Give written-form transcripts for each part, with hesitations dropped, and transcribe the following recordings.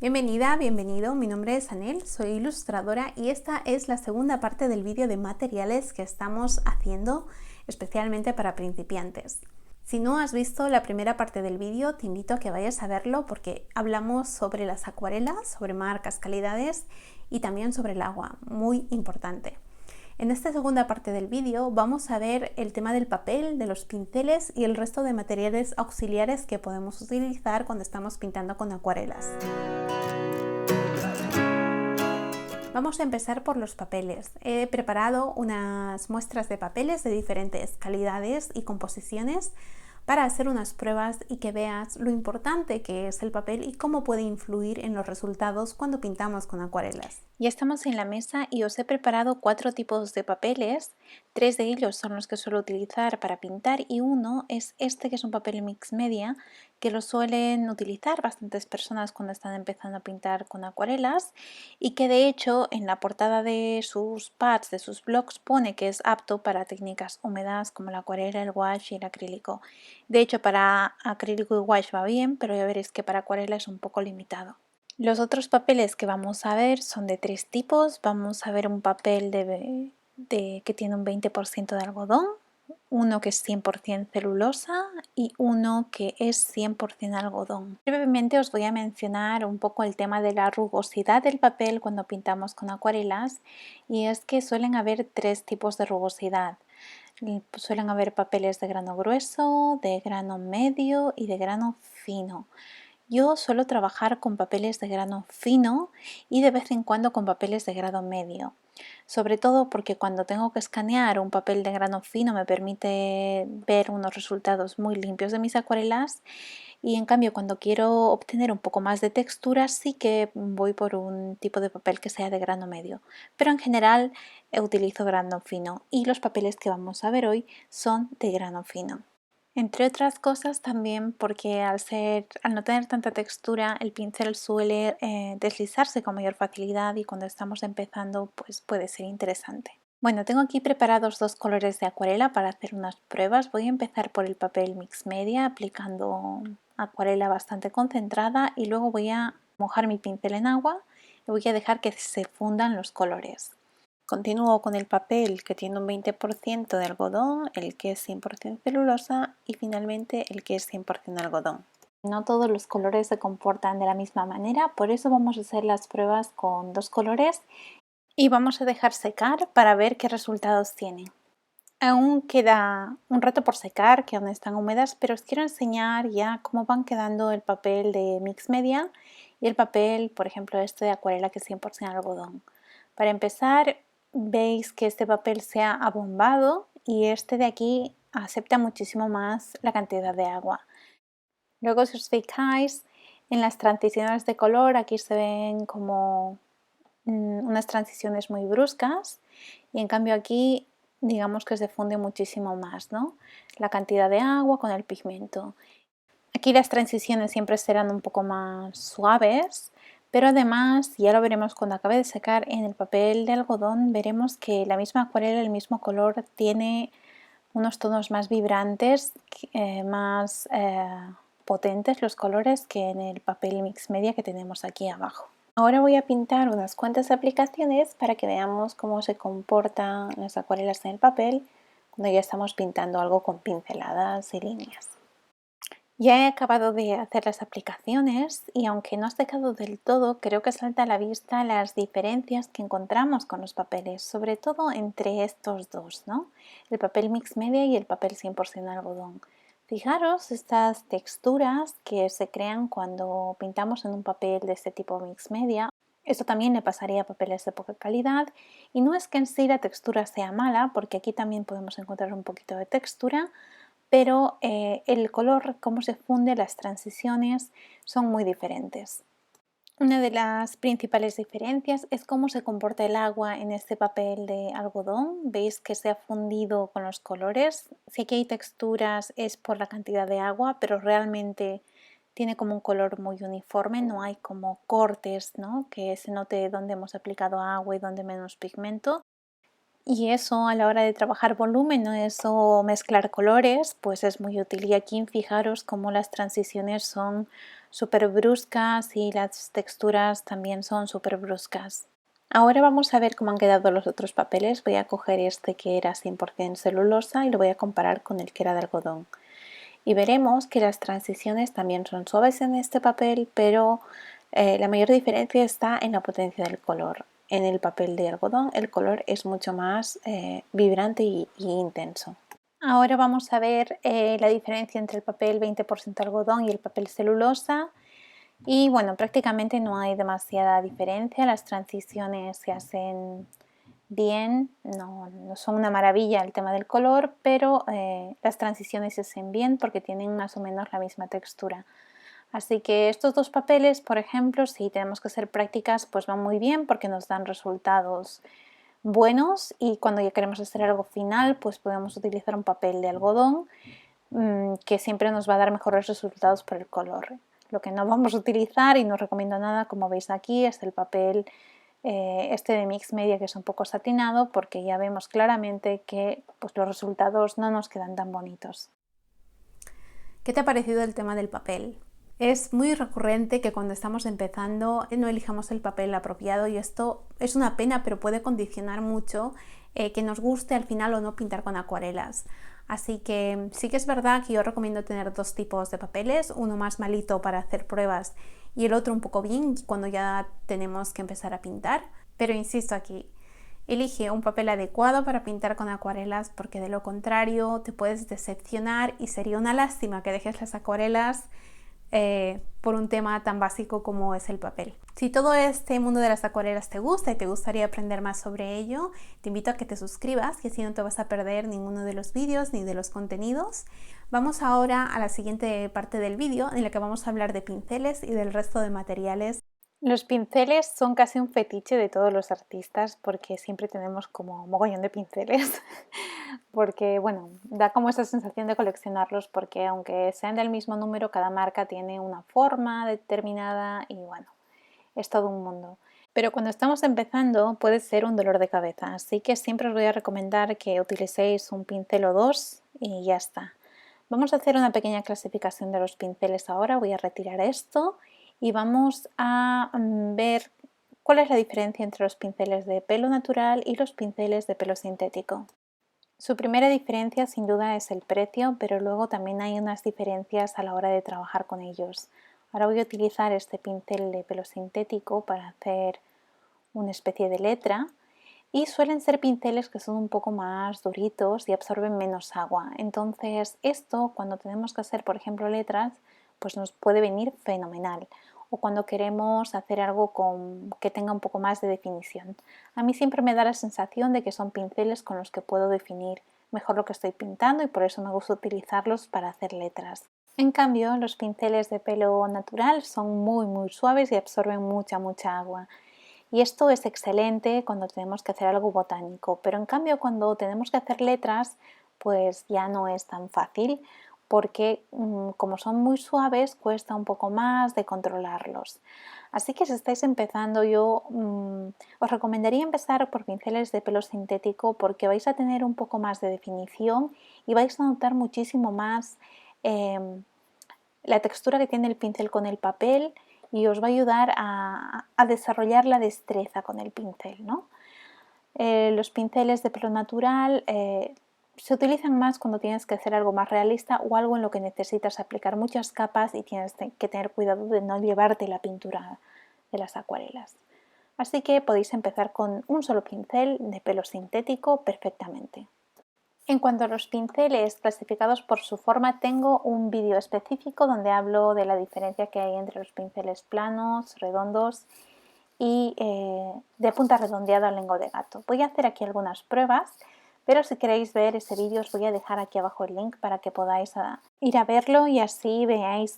Bienvenida, bienvenido, mi nombre es Anel, soy ilustradora y esta es la segunda parte del vídeo de materiales que estamos haciendo especialmente para principiantes. Si no has visto la primera parte del vídeo, te invito a que vayas a verlo porque hablamos sobre las acuarelas, sobre marcas, calidades y también sobre el agua, muy importante. En esta segunda parte del vídeo vamos a ver el tema del papel, de los pinceles y el resto de materiales auxiliares que podemos utilizar cuando estamos pintando con acuarelas. Vamos a empezar por los papeles. He preparado unas muestras de papeles de diferentes calidades y composiciones para hacer unas pruebas y que veas lo importante que es el papel y cómo puede influir en los resultados cuando pintamos con acuarelas. Ya estamos en la mesa y os he preparado 4 tipos de papeles. 3 de ellos son los que suelo utilizar para pintar y uno es este, que es un papel mix media, que lo suelen utilizar bastantes personas cuando están empezando a pintar con acuarelas y que de hecho en la portada de sus pads, de sus blogs, pone que es apto para técnicas húmedas como la acuarela, el wash y el acrílico. De hecho, para acrílico y wash va bien, pero ya veréis que para acuarela es un poco limitado. Los otros papeles que vamos a ver son de 3 tipos. Vamos a ver un papel que tiene un 20% de algodón, uno que es 100% celulosa y uno que es 100% algodón. Brevemente os voy a mencionar un poco el tema de la rugosidad del papel cuando pintamos con acuarelas, y es que suelen haber 3 tipos de rugosidad. Suelen haber papeles de grano grueso, de grano medio y de grano fino. Yo suelo trabajar con papeles de grano fino y de vez en cuando con papeles de grado medio, sobre todo porque cuando tengo que escanear un papel de grano fino me permite ver unos resultados muy limpios de mis acuarelas, y en cambio cuando quiero obtener un poco más de textura sí que voy por un tipo de papel que sea de grano medio, pero en general utilizo grano fino y los papeles que vamos a ver hoy son de grano fino. Entre otras cosas también porque al no tener tanta textura, el pincel suele deslizarse con mayor facilidad y cuando estamos empezando pues puede ser interesante. Bueno, tengo aquí preparados 2 colores de acuarela para hacer unas pruebas. Voy a empezar por el papel mix media aplicando acuarela bastante concentrada y luego voy a mojar mi pincel en agua y voy a dejar que se fundan los colores. Continúo con el papel que tiene un 20% de algodón, el que es 100% celulosa y finalmente el que es 100% algodón. No todos los colores se comportan de la misma manera, por eso vamos a hacer las pruebas con 2 colores y vamos a dejar secar para ver qué resultados tienen. Aún queda un rato por secar, que aún están húmedas, pero os quiero enseñar ya cómo van quedando el papel de mix media y el papel, por ejemplo, este de acuarela que es 100% algodón. Para empezar, veis que este papel se ha abombado y este de aquí acepta muchísimo más la cantidad de agua. Luego, si os fijáis en las transiciones de color, aquí se ven como unas transiciones muy bruscas y en cambio aquí digamos que se funde muchísimo más, ¿no? La cantidad de agua con el pigmento. Aquí las transiciones siempre serán un poco más suaves, pero además, ya lo veremos cuando acabe de secar, en el papel de algodón veremos que la misma acuarela, el mismo color, tiene unos tonos más vibrantes, más potentes los colores que en el papel mix media que tenemos aquí abajo. Ahora voy a pintar unas cuantas aplicaciones para que veamos cómo se comportan las acuarelas en el papel cuando ya estamos pintando algo con pinceladas y líneas. Ya he acabado de hacer las aplicaciones y aunque no ha secado del todo, creo que salta a la vista las diferencias que encontramos con los papeles, sobre todo entre estos dos, ¿no? El papel mix media y el papel 100% algodón. Fijaros estas texturas que se crean cuando pintamos en un papel de este tipo mix media. Esto también le pasaría a papeles de poca calidad y no es que en sí la textura sea mala, porque aquí también podemos encontrar un poquito de textura, pero el color, cómo se funde, las transiciones son muy diferentes. Una de las principales diferencias es cómo se comporta el agua en este papel de algodón. Veis que se ha fundido con los colores. Si aquí hay texturas es por la cantidad de agua, pero realmente tiene como un color muy uniforme, no hay como cortes, ¿no? Que se note dónde hemos aplicado agua y dónde menos pigmento. Y eso a la hora de trabajar volumen, ¿no? Eso mezclar colores, pues es muy útil. Y aquí fijaros cómo las transiciones son súper bruscas y las texturas también son súper bruscas. Ahora vamos a ver cómo han quedado los otros papeles. Voy a coger este que era 100% celulosa y lo voy a comparar con el que era de algodón. Y veremos que las transiciones también son suaves en este papel, pero la mayor diferencia está en la potencia del color. En el papel de algodón el color es mucho más vibrante y intenso. Ahora vamos a ver la diferencia entre el papel 20% algodón y el papel celulosa. Y bueno, prácticamente no hay demasiada diferencia, las transiciones se hacen bien, no son una maravilla el tema del color, pero las transiciones se hacen bien porque tienen más o menos la misma textura. Así que estos dos papeles, por ejemplo, si tenemos que hacer prácticas, pues van muy bien porque nos dan resultados buenos, y cuando ya queremos hacer algo final, pues podemos utilizar un papel de algodón que siempre nos va a dar mejores resultados por el color. Lo que no vamos a utilizar y no recomiendo nada, como veis aquí, es el papel este de Mix Media, que es un poco satinado, porque ya vemos claramente que pues, los resultados no nos quedan tan bonitos. ¿Qué te ha parecido el tema del papel? Es muy recurrente que cuando estamos empezando no elijamos el papel apropiado, y esto es una pena, pero puede condicionar mucho que nos guste al final o no pintar con acuarelas. Así que sí que es verdad que yo recomiendo tener dos tipos de papeles, uno más malito para hacer pruebas y el otro un poco bien cuando ya tenemos que empezar a pintar. Pero insisto aquí, elige un papel adecuado para pintar con acuarelas, porque de lo contrario te puedes decepcionar y sería una lástima que dejes las acuarelas por un tema tan básico como es el papel. Si todo este mundo de las acuarelas te gusta y te gustaría aprender más sobre ello, te invito a que te suscribas, y así no te vas a perder ninguno de los vídeos ni de los contenidos. Vamos ahora a la siguiente parte del vídeo, en la que vamos a hablar de pinceles y del resto de materiales. Los pinceles son casi un fetiche de todos los artistas, porque siempre tenemos como mogollón de pinceles. Porque bueno, da como esa sensación de coleccionarlos, porque aunque sean del mismo número, cada marca tiene una forma determinada y bueno, es todo un mundo. Pero cuando estamos empezando puede ser un dolor de cabeza, así que siempre os voy a recomendar que utilicéis un pincel o dos y ya está. Vamos a hacer una pequeña clasificación de los pinceles ahora. Voy a retirar esto y vamos a ver cuál es la diferencia entre los pinceles de pelo natural y los pinceles de pelo sintético. Su primera diferencia sin duda es el precio, pero luego también hay unas diferencias a la hora de trabajar con ellos. Ahora voy a utilizar este pincel de pelo sintético para hacer una especie de letra, y suelen ser pinceles que son un poco más duritos y absorben menos agua. Entonces esto, cuando tenemos que hacer por ejemplo letras, pues nos puede venir fenomenal, o cuando queremos hacer algo que tenga un poco más de definición. A mí siempre me da la sensación de que son pinceles con los que puedo definir mejor lo que estoy pintando, y por eso me gusta utilizarlos para hacer letras. En cambio, los pinceles de pelo natural son muy suaves y absorben mucha agua. Y esto es excelente cuando tenemos que hacer algo botánico, pero en cambio cuando tenemos que hacer letras, pues ya no es tan fácil, porque como son muy suaves cuesta un poco más de controlarlos. Así que si estáis empezando, yo os recomendaría empezar por pinceles de pelo sintético, porque vais a tener un poco más de definición y vais a notar muchísimo más la textura que tiene el pincel con el papel, y os va a ayudar a desarrollar la destreza con el pincel, ¿no? Los pinceles de pelo natural se utilizan más cuando tienes que hacer algo más realista o algo en lo que necesitas aplicar muchas capas y tienes que tener cuidado de no llevarte la pintura de las acuarelas. Así que podéis empezar con un solo pincel de pelo sintético perfectamente. En cuanto a los pinceles clasificados por su forma, tengo un vídeo específico donde hablo de la diferencia que hay entre los pinceles planos, redondos y de punta redondeada o lengua de gato. Voy a hacer aquí algunas pruebas, pero si queréis ver ese vídeo os voy a dejar aquí abajo el link para que podáis ir a verlo y así veáis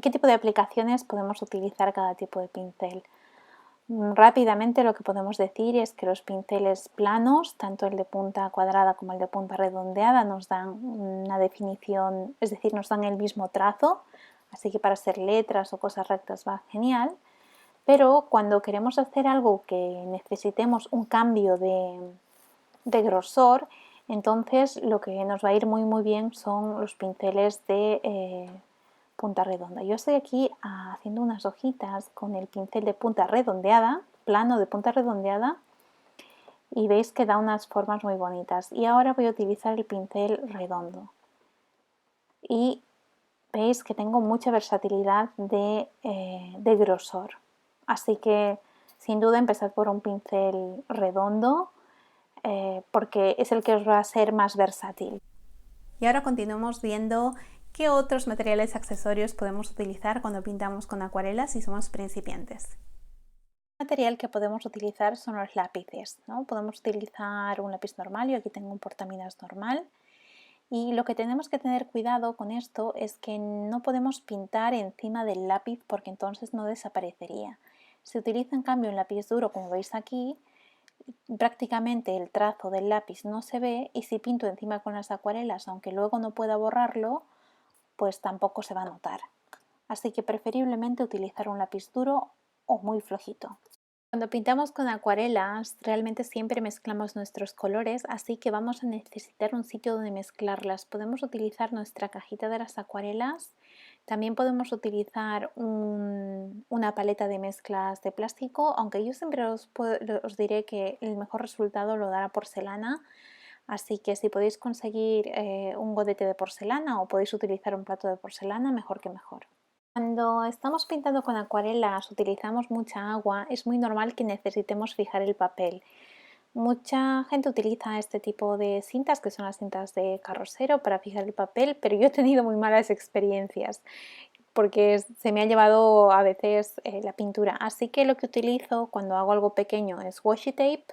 qué tipo de aplicaciones podemos utilizar cada tipo de pincel. Rápidamente lo que podemos decir es que los pinceles planos, tanto el de punta cuadrada como el de punta redondeada, nos dan una definición, es decir, nos dan el mismo trazo, así que para hacer letras o cosas rectas va genial. Pero cuando queremos hacer algo que necesitemos un cambio de grosor, entonces lo que nos va a ir muy bien son los pinceles de punta redonda. Yo estoy aquí haciendo unas hojitas con el pincel de punta redondeada, plano de punta redondeada, y veis que da unas formas muy bonitas. Y ahora voy a utilizar el pincel redondo. Y veis que tengo mucha versatilidad de grosor. Así que sin duda empezad por un pincel redondo porque es el que os va a ser más versátil. Y ahora continuamos viendo qué otros materiales accesorios podemos utilizar cuando pintamos con acuarelas si somos principiantes. El material que podemos utilizar son los lápices, ¿no? Podemos utilizar un lápiz normal, yo aquí tengo un portaminas normal. Y lo que tenemos que tener cuidado con esto es que no podemos pintar encima del lápiz porque entonces no desaparecería. Si utilizo en cambio un lápiz duro, como veis aquí, prácticamente el trazo del lápiz no se ve, y si pinto encima con las acuarelas, aunque luego no pueda borrarlo, pues tampoco se va a notar. Así que preferiblemente utilizar un lápiz duro o muy flojito. Cuando pintamos con acuarelas, realmente siempre mezclamos nuestros colores, así que vamos a necesitar un sitio donde mezclarlas. Podemos utilizar nuestra cajita de las acuarelas, también podemos utilizar una paleta de mezclas de plástico, aunque yo siempre os diré que el mejor resultado lo da la porcelana, así que si podéis conseguir un godete de porcelana o podéis utilizar un plato de porcelana, mejor que mejor. Cuando estamos pintando con acuarelas, utilizamos mucha agua, es muy normal que necesitemos fijar el papel. Mucha gente utiliza este tipo de cintas, que son las cintas de carrocero, para fijar el papel, pero yo he tenido muy malas experiencias porque se me ha llevado a veces la pintura. Así que lo que utilizo cuando hago algo pequeño es washi tape,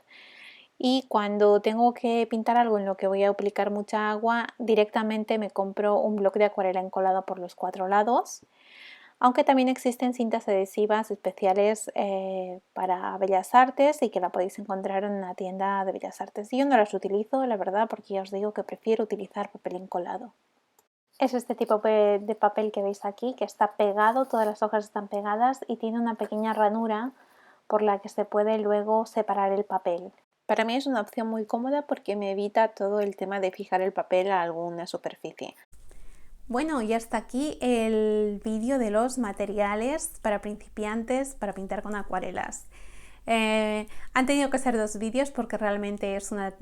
y cuando tengo que pintar algo en lo que voy a aplicar mucha agua, directamente me compro un bloque de acuarela encolado por los 4 lados. Aunque también existen cintas adhesivas especiales para Bellas Artes y que la podéis encontrar en una tienda de Bellas Artes. Yo no las utilizo, la verdad, porque ya os digo que prefiero utilizar papel encolado. Es este tipo de papel que veis aquí, que está pegado, todas las hojas están pegadas y tiene una pequeña ranura por la que se puede luego separar el papel. Para mí es una opción muy cómoda porque me evita todo el tema de fijar el papel a alguna superficie. Bueno, y hasta aquí el vídeo de los materiales para principiantes para pintar con acuarelas. Han tenido que ser 2 vídeos porque realmente es una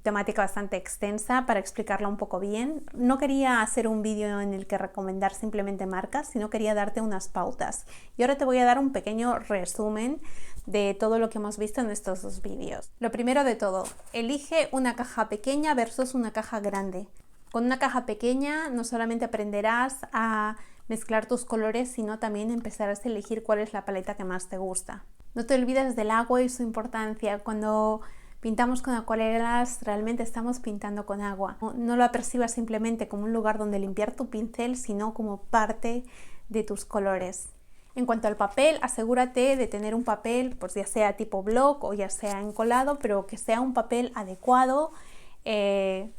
temática bastante extensa para explicarla un poco bien. No quería hacer un vídeo en el que recomendar simplemente marcas, sino quería darte unas pautas. Y ahora te voy a dar un pequeño resumen de todo lo que hemos visto en estos 2 vídeos. Lo primero de todo, elige una caja pequeña versus una caja grande. Con una caja pequeña no solamente aprenderás a mezclar tus colores, sino también empezarás a elegir cuál es la paleta que más te gusta. No te olvides del agua y su importancia. Cuando pintamos con acuarelas realmente estamos pintando con agua. No lo apercibas simplemente como un lugar donde limpiar tu pincel, sino como parte de tus colores. En cuanto al papel, asegúrate de tener un papel, pues ya sea tipo bloc o ya sea encolado, pero que sea un papel adecuado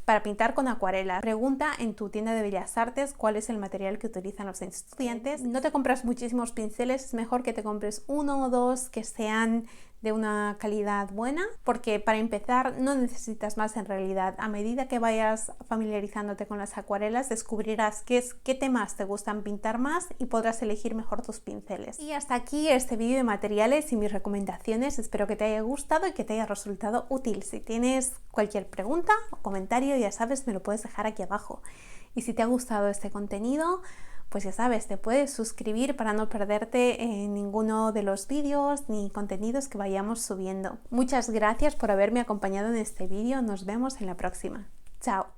para pintar con acuarela. Pregunta en tu tienda de Bellas Artes cuál es el material que utilizan los estudiantes. No te compras muchísimos pinceles, es mejor que te compres 1 o 2 que sean de una calidad buena, porque para empezar no necesitas más en realidad. A medida que vayas familiarizándote con las acuarelas, descubrirás qué temas te gustan pintar más y podrás elegir mejor tus pinceles. Y hasta aquí este vídeo de materiales y mis recomendaciones. Espero que te haya gustado y que te haya resultado útil. Si tienes cualquier pregunta o comentario, ya sabes, me lo puedes dejar aquí abajo. Y si te ha gustado este contenido, pues ya sabes, te puedes suscribir para no perderte ninguno de los vídeos ni contenidos que vayamos subiendo. Muchas gracias por haberme acompañado en este vídeo. Nos vemos en la próxima. Chao.